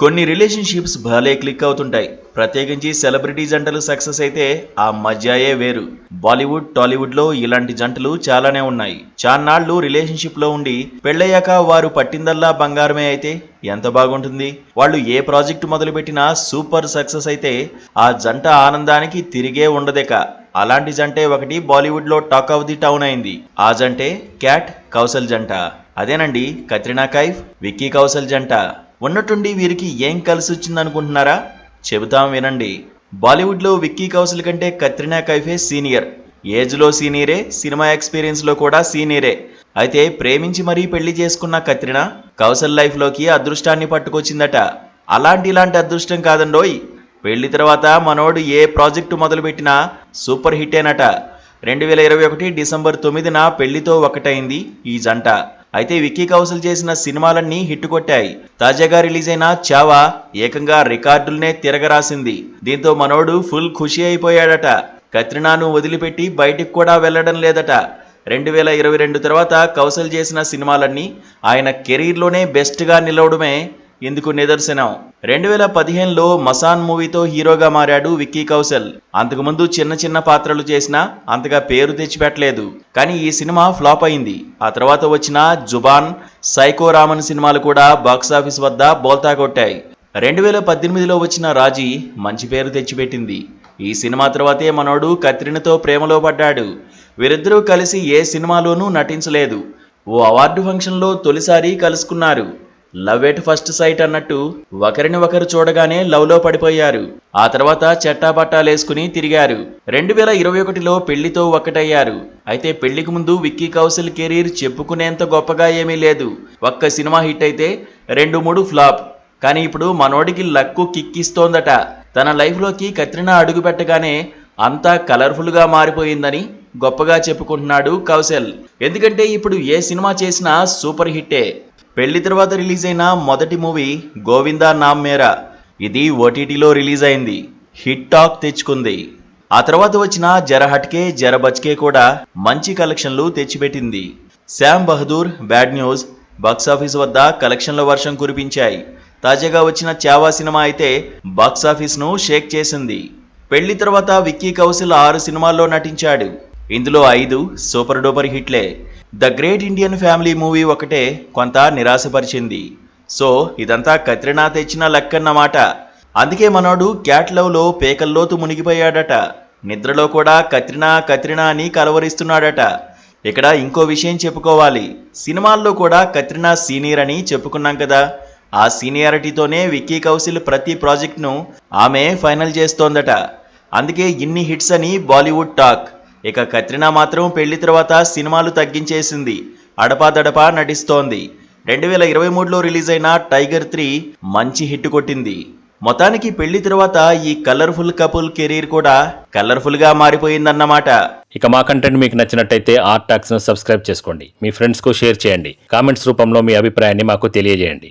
కొన్ని రిలేషన్షిప్స్ భలే క్లిక్ అవుతుంటాయి. ప్రత్యేకించి సెలబ్రిటీ జంటలు సక్సెస్ అయితే ఆ మజాయే వేరు. బాలీవుడ్, టాలీవుడ్ లో ఇలాంటి జంటలు చాలానే ఉన్నాయి. చాన్నాళ్లు రిలేషన్షిప్ లో ఉండి పెళ్ళయ్యాక వారు పట్టిందల్లా బంగారమే అయితే ఎంత బాగుంటుంది. వాళ్ళు ఏ ప్రాజెక్టు మొదలుపెట్టినా సూపర్ సక్సెస్ అయితే ఆ జంట ఆనందానికి తిరిగే ఉండదేక. అలాంటి జంటే ఒకటి బాలీవుడ్ లో టాక్ ఆఫ్ ది టౌన్ అయింది. ఆ జంటే క్యాట్ కౌశల్ జంట. అదేనండి, కత్రినా కైఫ్, విక్కీ కౌశల్ జంట. ఉన్నట్టుండి వీరికి ఏం కలిసొచ్చిందనుకుంటున్నారా? చెబుతాం వినండి. బాలీవుడ్ లో విక్కీ కౌశల్ కంటే కత్రినా కైఫే సీనియర్. ఏజ్ లో సీనియరే, సినిమా ఎక్స్పీరియన్స్ లో కూడా సీనియరే. అయితే ప్రేమించి మరీ పెళ్లి చేసుకున్న కత్రినా కౌశల్ లైఫ్ లోకి అదృష్టాన్ని పట్టుకొచ్చిందట. ఇలాంటి అదృష్టం కాదండోయ్. పెళ్లి తర్వాత మనోడు ఏ ప్రాజెక్టు మొదలుపెట్టినా సూపర్ హిట్టేనట. 2021 డిసెంబర్ 9న పెళ్లితో ఒకటైంది ఈ జంట. అయితే విక్కీ కౌశల్ చేసిన సినిమాలన్నీ హిట్ కొట్టాయి. తాజాగా రిలీజ్ అయిన చావా ఏకంగా రికార్డుల్నే తిరగరాసింది. దీంతో మనోడు ఫుల్ ఖుషి అయిపోయాడట. కత్రినాను వదిలిపెట్టి బయటికి కూడా వెళ్లడం లేదట. 2022 తర్వాత కౌశల్ చేసిన సినిమాలన్నీ ఆయన కెరీర్లోనే బెస్ట్గా నిలవడమే ఇందుకు నిదర్శనం. 2015లో మసాన్ మూవీతో హీరోగా మారాడు విక్కీ కౌశల్. అంతకుముందు చిన్న చిన్న పాత్రలు చేసినా అంతగా పేరు తెచ్చిపెట్టలేదు. కానీ ఈ సినిమా ఫ్లాప్ అయింది. ఆ తర్వాత వచ్చిన జుబాన్, సైకో రామన్ సినిమాలు కూడా బాక్సాఫీస్ వద్ద బోల్తా కొట్టాయి. 2018లో వచ్చిన రాజీ మంచి పేరు తెచ్చిపెట్టింది. ఈ సినిమా తర్వాతే మనోడు కత్రినతో ప్రేమలో పడ్డాడు. వీరిద్దరూ కలిసి ఏ సినిమాలోనూ నటించలేదు. ఓ అవార్డు ఫంక్షన్లో తొలిసారి కలుసుకున్నారు. లవ్ ఎట్ ఫస్ట్ సైట్ అన్నట్టు ఒకరిని ఒకరు చూడగానే లవ్ లో పడిపోయారు. ఆ తర్వాత చట్టాపట్టాలేసుకుని తిరిగారు. 2021లో పెళ్లితో ఒక్కటయ్యారు. అయితే పెళ్లికి ముందు విక్కీ కౌశల్ కెరీర్ చెప్పుకునేంత గొప్పగా ఏమీ లేదు. ఒక్క సినిమా హిట్ అయితే 2-3 ఫ్లాప్. కానీ ఇప్పుడు మనోడికి లక్కు కిక్కిస్తోందట. తన లైఫ్ లోకి కత్రినా అడుగు పెట్టగానే అంతా కలర్ఫుల్ గా మారిపోయిందని గొప్పగా చెప్పుకుంటున్నాడు కౌశల్. ఎందుకంటే ఇప్పుడు ఏ సినిమా చేసినా సూపర్ హిట్టే. పెళ్లి తర్వాత రిలీజ్ అయిన మొదటి మూవీ గోవిందా నామ్ మేరా. ఇది ఓటీటీలో రిలీజ్ అయింది. హిట్ టాక్ తెచ్చుకుంది. ఆ తర్వాత వచ్చిన జర హట్కే జర బచ్కే కూడా మంచి కలెక్షన్లు తెచ్చిపెట్టింది. Shyam Bahadur, bad news box office వద్ద కలెక్షన్ల వర్షం కురిపించాయి. తాజాగా వచ్చిన చావా సినిమా అయితే బాక్సాఫీస్ను షేక్ చేసింది. పెళ్లి తర్వాత విక్కీ కౌశల్ 6 సినిమాల్లో నటించాడు. ఇందులో 5 సూపర్ డూపర్ హిట్లే. The great Indian family movie ఒకటే కొంత నిరాశపరిచింది. సో ఇదంతా కత్రినా తెచ్చిన లక్కన్నమాట. అందుకే మనోడు క్యాట్ లవ్ లో పేకల్లోతు మునిగిపోయాడట. నిద్రలో కూడా కత్రినా కత్రినా అని కలవరిస్తున్నాడట. ఇక్కడ ఇంకో విషయం చెప్పుకోవాలి. సినిమాల్లో కూడా కత్రినా సీనియర్ అని చెప్పుకున్నాం కదా. ఆ సీనియారిటీతోనే విక్కీ కౌశల్ ప్రతి ప్రాజెక్ట్ను ఆమె ఫైనల్ చేస్తోందట. అందుకే ఇన్ని హిట్స్ అని బాలీవుడ్ టాక్. ఇక కత్రినా మాత్రం పెళ్లి తర్వాత సినిమాలు తగ్గించేసింది. అడపాదడపా నటిస్తోంది. 2023లో రిలీజ్ అయిన టైగర్ 3 మంచి హిట్ కొట్టింది. మొత్తానికి పెళ్లి తర్వాత ఈ కలర్ఫుల్ కపుల్ కెరీర్ కూడా కలర్ఫుల్ గా మారిపోయిందన్నమాట. ఇక మా కంటెంట్ మీకు నచ్చినట్టయితే ఆర్ట్ టాక్స్ ను సబ్స్క్రైబ్ చేసుకోండి. మీ ఫ్రెండ్స్ కు షేర్ చేయండి. కామెంట్స్ రూపంలో మీ అభిప్రాయాన్ని మాకు తెలియజేయండి.